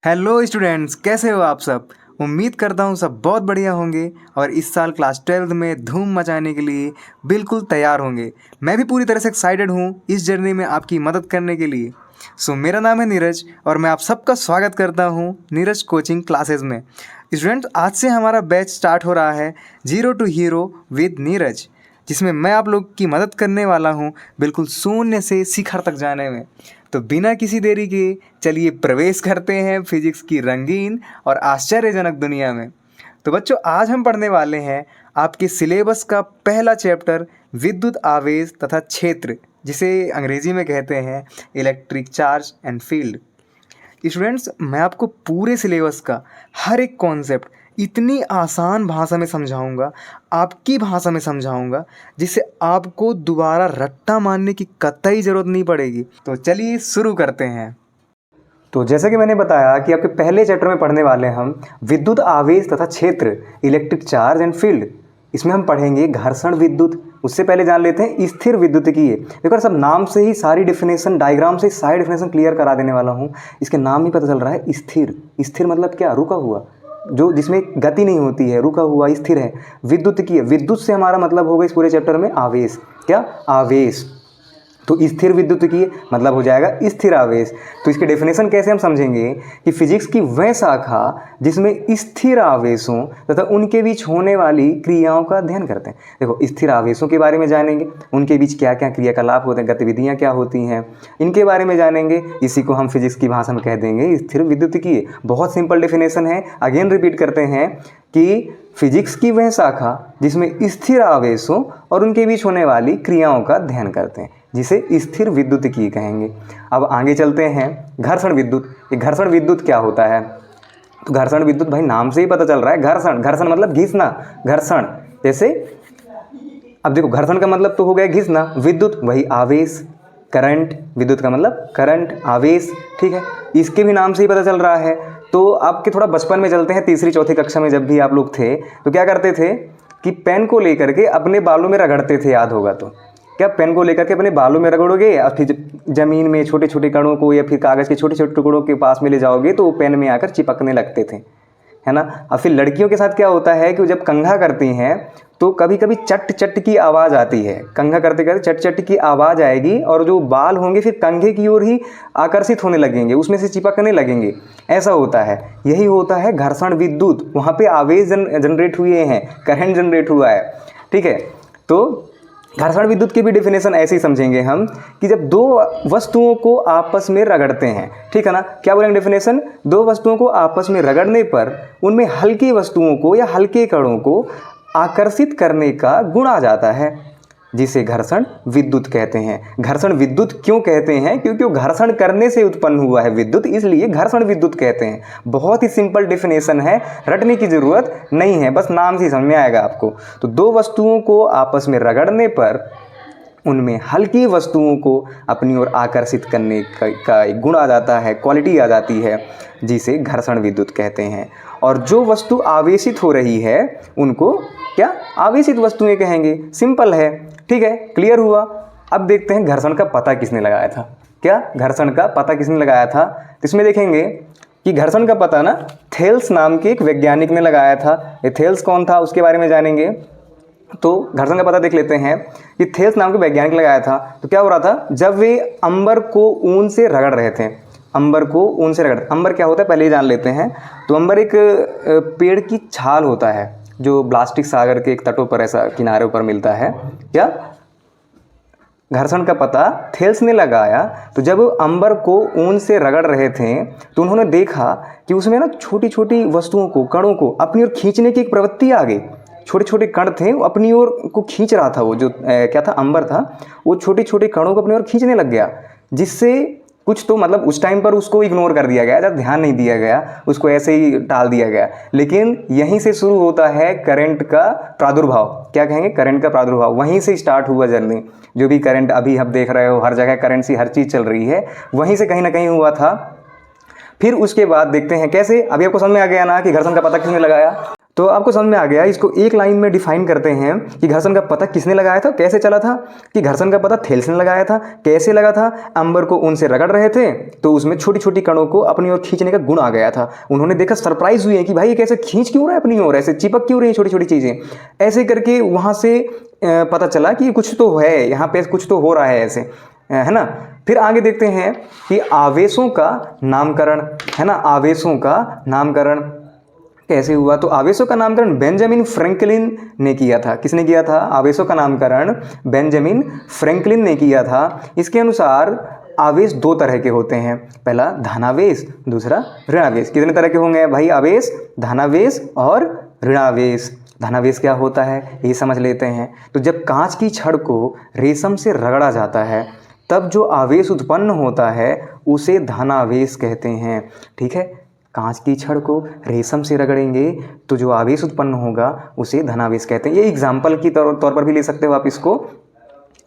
Hello students, कैसे हो आप सब। उम्मीद करता हूँ सब बहुत बढ़िया होंगे और इस साल क्लास 12th में धूम मचाने के लिए बिल्कुल तैयार होंगे। मैं भी पूरी तरह से एक्साइटेड हूँ इस जर्नी में आपकी मदद करने के लिए। मेरा नाम है नीरज और मैं आप सबका स्वागत करता हूँ नीरज कोचिंग क्लासेस में। स्टूडेंट्स, आज से हमारा बैच स्टार्ट हो रहा है zero to hero with Neeraj, जिसमें मैं आप लोग की मदद करने वाला हूँ बिल्कुल शून्य से शिखर तक जाने में। तो बिना किसी देरी के चलिए प्रवेश करते हैं फिजिक्स की रंगीन और आश्चर्यजनक दुनिया में। तो बच्चों, आज हम पढ़ने वाले हैं आपके सिलेबस का पहला चैप्टर, विद्युत आवेश तथा क्षेत्र, जिसे अंग्रेजी में कहते हैं electric charge and field. Students, मैं आपको पूरे सिलेबस का हर एक कॉन्सेप्ट इतनी आसान भाषा में समझाऊंगा, आपकी भाषा में समझाऊंगा, जिससे आपको दोबारा रट्टा मारने की कतई ज़रूरत नहीं पड़ेगी। तो चलिए शुरू करते हैं। तो जैसे कि मैंने बताया कि आपके पहले चैप्टर में पढ़ने वाले हैं हम विद्युत आवेश तथा क्षेत्र, इलेक्ट्रिक चार्ज एंड फील्ड। इसमें हम पढ़ेंगे घर्षण विद्युत। उससे पहले जान लेते हैं स्थिर विद्युतिकीय। देखो सब नाम से ही सारी डिफिनेशन, डायग्राम से सारी डिफिनेशन क्लियर करा देने वाला हूँ। इसके नाम ही पता चल रहा है स्थिर। स्थिर मतलब क्या? रुका हुआ, जो जिसमें गति नहीं होती है, रुका हुआ, स्थिर है। विद्युतिकीय, विद्युत से हमारा मतलब होगा इस पूरे चैप्टर में आवेश। क्या? आवेश। तो स्थिर विद्युतिकीय मतलब हो जाएगा स्थिर आवेश। तो इसकी डेफिनेशन कैसे हम समझेंगे कि फिजिक्स की वह शाखा जिसमें स्थिर आवेशों तथा उनके बीच होने वाली क्रियाओं का अध्ययन करते हैं। देखो, स्थिर आवेशों के बारे में जानेंगे, उनके बीच क्या क्या क्रियाकलाप होते हैं, गतिविधियां क्या होती हैं, इनके बारे में जानेंगे। इसी को हम फिजिक्स की भाषा में कह देंगे स्थिर विद्युतिकीय। बहुत सिंपल डेफिनेशन है। अगेन रिपीट करते हैं कि फिजिक्स की वह शाखा जिसमें स्थिर आवेशों और उनके बीच होने वाली क्रियाओं का अध्ययन करते हैं, जिसे स्थिर विद्युतिकीय कहेंगे। अब आगे चलते हैं घर्षण विद्युत। ये घर्षण विद्युत क्या होता है? तो घर्षण विद्युत भाई नाम से ही पता चल रहा है, घर्षण। घर्षण मतलब घिसना, घर्षण। जैसे अब देखो, घर्षण का मतलब तो हो गया घिसना, विद्युत वही आवेश, करंट। विद्युत का मतलब करंट, आवेश, ठीक है। इसके भी नाम से ही पता चल रहा है। तो आपके थोड़ा बचपन में चलते हैं, तीसरी चौथी कक्षा में जब भी आप लोग थे तो क्या करते थे कि पेन को लेकर के अपने बालों में रगड़ते थे, याद होगा तो। क्या पेन को लेकर के अपने बालों में रगड़ोगे और फिर जमीन में छोटे छोटे कणों को या फिर कागज़ के छोटे छोटे टुकड़ों के पास में ले जाओगे तो वो पेन में आकर चिपकने लगते थे, है ना। और फिर लड़कियों के साथ क्या होता है कि जब कंघा करती हैं तो कभी कभी चट चट की आवाज़ आती है। कंघा करते करते चट चट की आवाज़ आएगी और जो बाल होंगे फिर कंघे की ओर ही आकर्षित होने लगेंगे, उसमें से चिपकने लगेंगे। ऐसा होता है, यही होता है घर्षण विद्युत। वहाँ पे आवेश जनरेट हुए हैं, करंट जनरेट हुआ है, ठीक है। तो घर्षण विद्युत की भी डेफिनेशन ऐसे ही समझेंगे हम कि जब दो वस्तुओं को आपस में रगड़ते हैं, ठीक है ना। क्या बोलेंगे डेफिनेशन? दो वस्तुओं को आपस में रगड़ने पर उनमें हल्की वस्तुओं को या हल्के कणों को आकर्षित करने का गुण आ जाता है, जिसे घर्षण विद्युत कहते हैं। घर्षण विद्युत क्यों कहते हैं? क्योंकि वो घर्षण करने से उत्पन्न हुआ है विद्युत, इसलिए घर्षण विद्युत कहते हैं। बहुत ही सिंपल डेफिनेशन है, रटने की जरूरत नहीं है, बस नाम से ही समझ में आएगा आपको। तो दो वस्तुओं को आपस में रगड़ने पर उनमें हल्की वस्तुओं को अपनी ओर आकर्षित करने का एक गुण आ जाता है, क्वालिटी आ जाती है, जिसे घर्षण विद्युत कहते हैं। और जो वस्तु आवेशित हो रही है उनको क्या? आवेशित वस्तुएं कहेंगे। सिंपल है, ठीक है, क्लियर हुआ। अब देखते हैं घर्षण का पता किसने लगाया था। क्या? घर्षण का पता किसने लगाया था? तो इसमें देखेंगे कि घर्षण का पता ना थेल्स नाम के एक वैज्ञानिक ने लगाया था। ये थेल्स कौन था उसके बारे में जानेंगे। तो घर्षण का पता देख लेते हैं कि थेल्स नाम के वैज्ञानिक लगाया था। तो क्या हो रहा था, जब वे अंबर को ऊन से रगड़ रहे थे, अंबर को ऊन से रगड़, अंबर क्या होता है पहले ही जान लेते हैं। तो अंबर एक पेड़ की छाल होता है जो ब्लास्टिक सागर के एक तटों पर, ऐसा किनारे पर मिलता है। क्या? घर्षण का पता थेल्स ने लगाया। तो जब अंबर को ऊन से रगड़ रहे थे तो उन्होंने देखा कि उसमें ना छोटी छोटी वस्तुओं को, कणों को अपनी ओर खींचने की एक प्रवृत्ति आ गई। छोटे छोटे कण थे, वो अपनी ओर को खींच रहा था। वो जो क्या था, अंबर था, वो छोटे छोटे कणों को अपनी ओर खींचने लग गया, जिससे कुछ तो मतलब उस टाइम पर उसको इग्नोर कर दिया गया, जब ध्यान नहीं दिया गया, उसको ऐसे ही टाल दिया गया। लेकिन यहीं से शुरू होता है करंट का प्रादुर्भाव। क्या कहेंगे? करंट का प्रादुर्भाव। वहीं से स्टार्ट हुआ जर्नी। जो भी करंट अभी आप देख रहे हो, हर जगह करंट सी हर चीज़ चल रही है, वहीं से कहीं ना कहीं हुआ था। फिर उसके बाद देखते हैं कैसे। अभी आपको समझ में आ गया ना कि घर्षण का पता किसने लगाया। तो आपको समझ में आ गया। इसको एक लाइन में डिफाइन करते हैं कि घर्षण का पता किसने लगाया था, कैसे चला था। कि घर्षण का पता थेल्स ने लगाया था। कैसे लगा था? अंबर को ऊन से रगड़ रहे थे तो उसमें छोटी छोटी कणों को अपनी ओर खींचने का गुण आ गया था। उन्होंने देखा, सरप्राइज हुए कि भाई ये कैसे खींच क्यों रहा है अपनी ओर, ऐसे चिपक क्यों रही है छोटी छोटी चीज़ें। ऐसे करके वहाँ से पता चला कि कुछ तो है यहाँ पे, कुछ तो हो रहा है ऐसे, है ना। फिर आगे देखते हैं कि आवेशों का नामकरण, है ना। आवेशों का नामकरण कैसे हुआ? तो आवेशों का नामकरण बेंजामिन फ्रैंकलिन ने किया था। किसने किया था? आवेशों का नामकरण बेंजामिन फ्रैंकलिन ने किया था। इसके अनुसार आवेश दो तरह के होते हैं, पहला धनावेश, दूसरा ऋणावेश। कितने तरह के होंगे भाई? आवेश, धनावेश और ऋणावेश। धनावेश क्या होता है ये समझ लेते हैं। तो जब कांच की छड़ को रेशम से रगड़ा जाता है तब जो आवेश उत्पन्न होता है उसे धनावेश कहते हैं। ठीक है, कांच की छड़ को रेशम से रगड़ेंगे तो जो आवेश उत्पन्न होगा उसे धनावेश कहते हैं। ये एग्जाम्पल की तौर पर भी ले सकते हो आप इसको।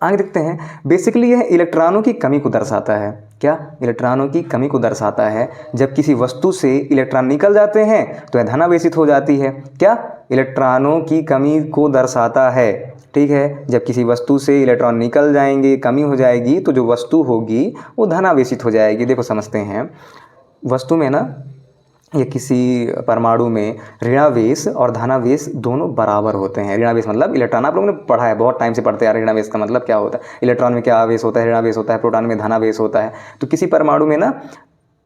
आगे देखते हैं। बेसिकली यह इलेक्ट्रॉनों की कमी को दर्शाता है। क्या? इलेक्ट्रॉनों की कमी को दर्शाता है। जब किसी वस्तु से इलेक्ट्रॉन निकल जाते हैं तो यह धनावेशित हो जाती है। क्या? इलेक्ट्रॉनों की कमी को दर्शाता है। ठीक है, जब किसी वस्तु से इलेक्ट्रॉन निकल जाएंगे, कमी हो जाएगी, तो जो वस्तु होगी वो धनावेशित हो जाएगी। देखो समझते हैं, वस्तु में ना या किसी परमाणु में ऋणावेश और धनावेश दोनों बराबर होते हैं। ऋणावेश मतलब इलेक्ट्रॉन, आप लोगों ने पढ़ा है, बहुत टाइम से पढ़ते आ रहे हैं ऋणावेश का मतलब क्या होता है। इलेक्ट्रॉन में क्या आवेश होता है? ऋणावेश होता है। प्रोटॉन में धनावेश होता है। तो किसी परमाणु में ना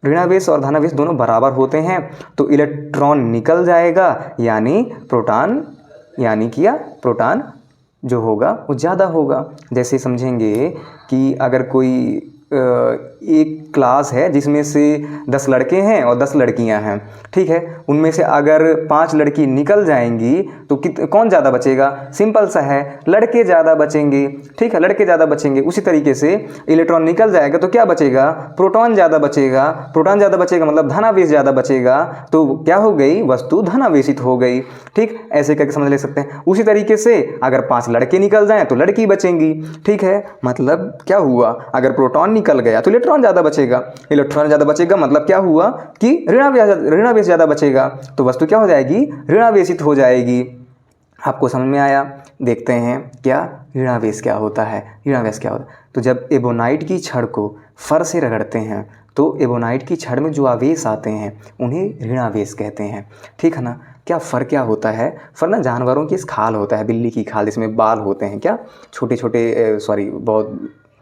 ऋणावेश और धनावेश दोनों बराबर होते हैं तो इलेक्ट्रॉन निकल जाएगा, यानी प्रोटॉन जो होगा वो ज़्यादा होगा। जैसे समझेंगे कि अगर कोई एक क्लास है जिसमें से 10 लड़के हैं और 10 लड़कियां हैं। ठीक है, उनमें से अगर 5 लड़की निकल जाएंगी तो कौन ज़्यादा बचेगा? सिंपल सा है, लड़के ज़्यादा बचेंगे। ठीक है, लड़के ज़्यादा बचेंगे। उसी तरीके से इलेक्ट्रॉन निकल जाएगा तो क्या बचेगा? प्रोटॉन ज़्यादा बचेगा। प्रोटॉन ज़्यादा बचेगा मतलब धनावेश ज़्यादा बचेगा। तो क्या हो गई? वस्तु धनावेशित हो गई। ठीक, ऐसे करके समझ ले सकते हैं। उसी तरीके से अगर 5 लड़के निकल जाएँ तो लड़की बचेंगी। ठीक है, मतलब क्या हुआ? अगर प्रोटॉन निकल गया तो इलेक्ट्रॉन ज़्यादा बचेगा। इलेक्ट्रॉन ज़्यादा बचेगा मतलब क्या हुआ कि ऋणावेश ज़्यादा बचेगा, तो वस्तु क्या हो जाएगी? ऋणावेशित हो जाएगी। आपको समझ में आया? देखते हैं क्या ऋणावेश क्या होता है। ऋणावेश क्या होता है? तो जब एबोनाइट की छड़ को फर से रगड़ते हैं तो एबोनाइट की छड़ में जो आवेश आते हैं उन्हें ऋणावेश कहते हैं। ठीक है ना। क्या फर क्या होता है? फर ना जानवरों की खाल होता है, बिल्ली की खाल, जिसमें बाल होते हैं। क्या? छोटे छोटे, सॉरी बहुत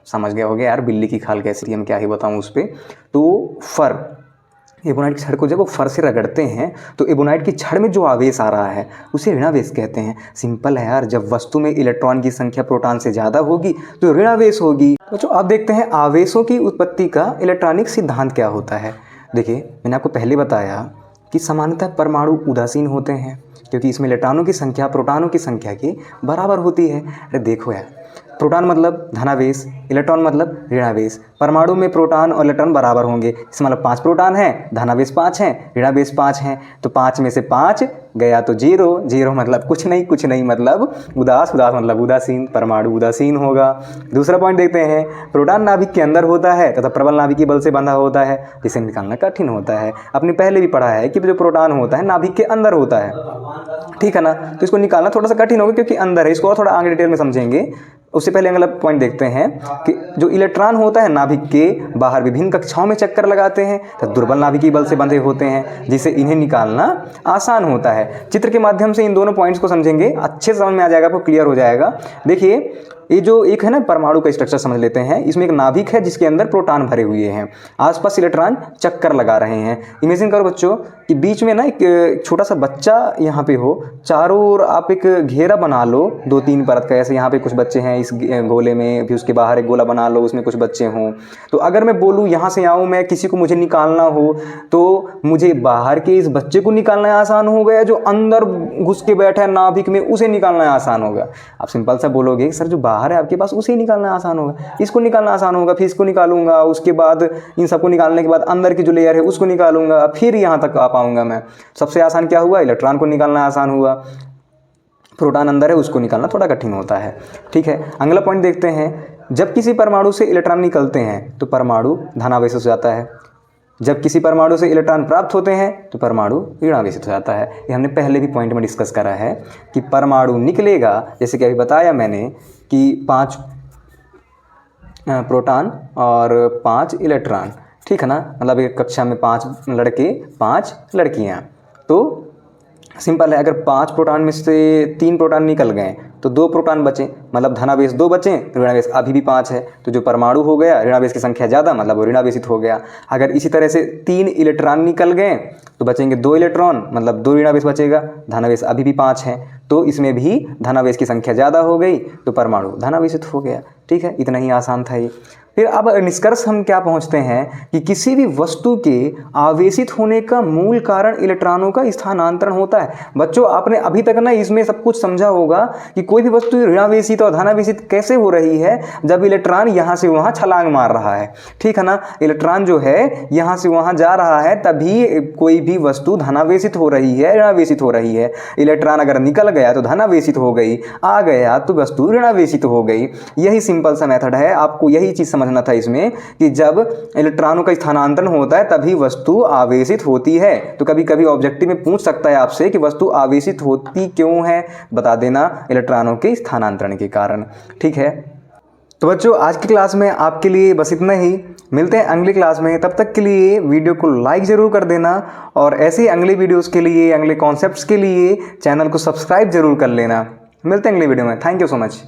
समझ गया हो गया यार, बिल्ली की खाल कैसी है, हम क्या ही बताऊँ उस पर। तो फर, एबोनाइट की छड़ को जब वो फर से रगड़ते हैं तो एबोनाइट की छड़ में जो आवेश आ रहा है उसे ऋणावेश कहते हैं। सिंपल है यार, जब वस्तु में इलेक्ट्रॉन की संख्या प्रोटॉन से ज़्यादा होगी तो ऋणावेश होगी। तो अब देखते हैं आवेशों की उत्पत्ति का इलेक्ट्रॉनिक सिद्धांत क्या होता है। देखिए, मैंने आपको पहले बताया कि सामान्यतः परमाणु उदासीन होते हैं क्योंकि इसमें इलेक्ट्रॉनों की संख्या प्रोटॉनों की संख्या के बराबर होती है। अरे देखो यार, प्रोटॉन मतलब धनावेश, इलेक्ट्रॉन मतलब ऋणावेश। परमाणु में प्रोटॉन और इलेक्ट्रॉन बराबर होंगे, इसमें मतलब 5 प्रोटॉन हैं, धनावेश 5 हैं, ऋणावेश 5 हैं। तो 5 में से 5 गया तो 0, 0 मतलब कुछ नहीं मतलब उदास, उदास मतलब उदासीन, परमाणु उदासीन होगा। दूसरा पॉइंट देखते हैं, प्रोटॉन नाभिक के अंदर होता है तथा प्रबल नाभिकीय बल से बंधा होता है, जिसे निकालना कठिन होता है। आपने पहले भी पढ़ा है कि जो प्रोटॉन होता है नाभिक के अंदर होता है। ठीक है ना। तो इसको निकालना थोड़ा सा कठिन होगा क्योंकि अंदर है। इसको और थोड़ा आगे डिटेल में समझेंगे। उससे पहले अगला पॉइंट देखते हैं कि जो इलेक्ट्रॉन होता है नाभिक के बाहर विभिन्न कक्षाओं में चक्कर लगाते हैं तो दुर्बल नाभिकीय बल से बंधे होते हैं, जिससे इन्हें निकालना आसान होता है। चित्र के माध्यम से इन दोनों पॉइंट्स को समझेंगे, अच्छे समझ में आ जाएगा, आपको क्लियर हो जाएगा। देखिए, ये जो एक है ना परमाणु का स्ट्रक्चर समझ लेते हैं। इसमें एक नाभिक है जिसके अंदर प्रोटॉन भरे हुए हैं, आसपास इलेक्ट्रॉन चक्कर लगा रहे हैं। इमेजिन करो बच्चों कि बीच में ना एक छोटा सा बच्चा यहाँ पे हो, चारों ओर आप एक घेरा बना लो 2-3 परत का। ऐसे यहाँ पे कुछ बच्चे हैं इस गोले में, फिर उसके बाहर एक गोला बना लो, उसमें कुछ बच्चे हों। तो अगर मैं बोलूँ यहाँ से आऊँ मैं, किसी को मुझे निकालना हो तो मुझे बाहर के इस बच्चे को निकालना आसान हो गया, जो अंदर घुस के बैठा है नाभिक में उसे निकालना आसान होगा। आप सिंपल सा बोलोगे सर जो बाहर है आपके पास उसे निकालना आसान होगा, इसको निकालना आसान होगा, फिर इसको निकालूंगा, उसके बाद इन सबको निकालने के बाद अंदर की जो लेयर है उसको निकालूंगा, फिर यहाँ तक आ पाऊंगा मैं। सबसे आसान क्या हुआ? इलेक्ट्रॉन को निकालना आसान हुआ। प्रोटॉन अंदर है उसको निकालना थोड़ा कठिन होता है। ठीक है, अगला पॉइंट देखते हैं। जब किसी परमाणु से इलेक्ट्रॉन निकलते हैं तो परमाणु धनावेश हो जाता है। जब किसी परमाणु से इलेक्ट्रॉन प्राप्त होते हैं तो परमाणु ऋणावेशित हो जाता है। ये हमने पहले भी पॉइंट में डिस्कस करा है कि परमाणु निकलेगा, जैसे कि अभी बताया मैंने कि 5 प्रोटॉन और 5 इलेक्ट्रॉन, ठीक है ना। मतलब एक कक्षा में 5 लड़के 5 लड़कियां, तो सिंपल है। अगर 5 प्रोटॉन में से 3 प्रोटॉन निकल गए तो 2 प्रोटॉन बचे, मतलब धनावेश 2 बचे, ऋणावेश अभी भी 5 है। तो जो परमाणु हो गया ऋणावेश की संख्या ज़्यादा, मतलब वो ऋणावेशित हो गया। अगर इसी तरह से 3 इलेक्ट्रॉन निकल गए तो बचेंगे 2 इलेक्ट्रॉन, मतलब 2 ऋणावेश बचेगा, धनावेश अभी भी 5 है। तो इसमें भी धनावेश की संख्या ज़्यादा हो गई तो परमाणु धनावेशित हो गया। ठीक है, इतना ही आसान था ये। फिर अब निष्कर्ष हम क्या पहुंचते हैं कि किसी भी वस्तु के आवेशित होने का मूल कारण इलेक्ट्रॉनों का स्थानांतरण होता है। बच्चों, आपने अभी तक ना इसमें सब कुछ समझा होगा कि कोई भी वस्तु ऋणावेशित और धनावेशित कैसे हो रही है, जब इलेक्ट्रॉन यहाँ से वहाँ छलांग मार रहा है, ठीक है ना। इलेक्ट्रॉन जो है यहाँ से वहाँ जा रहा है, तभी कोई भी वस्तु धनावेशित हो रही है, ऋणावेशित हो रही है। इलेक्ट्रॉन अगर निकल गया तो धनावेशित हो गई, आ गया तो वस्तु ऋणावेशित हो गई। यही सिंपल सा मेथड है। आपको यही चीज़ समझना था इसमें कि जब इलेक्ट्रॉनों का स्थानांतरण होता है तभी वस्तु आवेशित होती है। तो कभी कभी ऑब्जेक्टिव में पूछ सकता है आपसे कि वस्तु आवेशित होती क्यों है, बता देना इलेक्ट्रॉनों के स्थानांतरण के कारण। ठीक है, तो बच्चों आज की क्लास में आपके लिए बस इतना ही। मिलते हैं अगली क्लास में, तब तक के लिए वीडियो को लाइक ज़रूर कर देना और ऐसे ही अगले वीडियोस के लिए, अगले कॉन्सेप्ट्स के लिए चैनल को सब्सक्राइब जरूर कर लेना। मिलते हैं अगले वीडियो में। Thank you so much.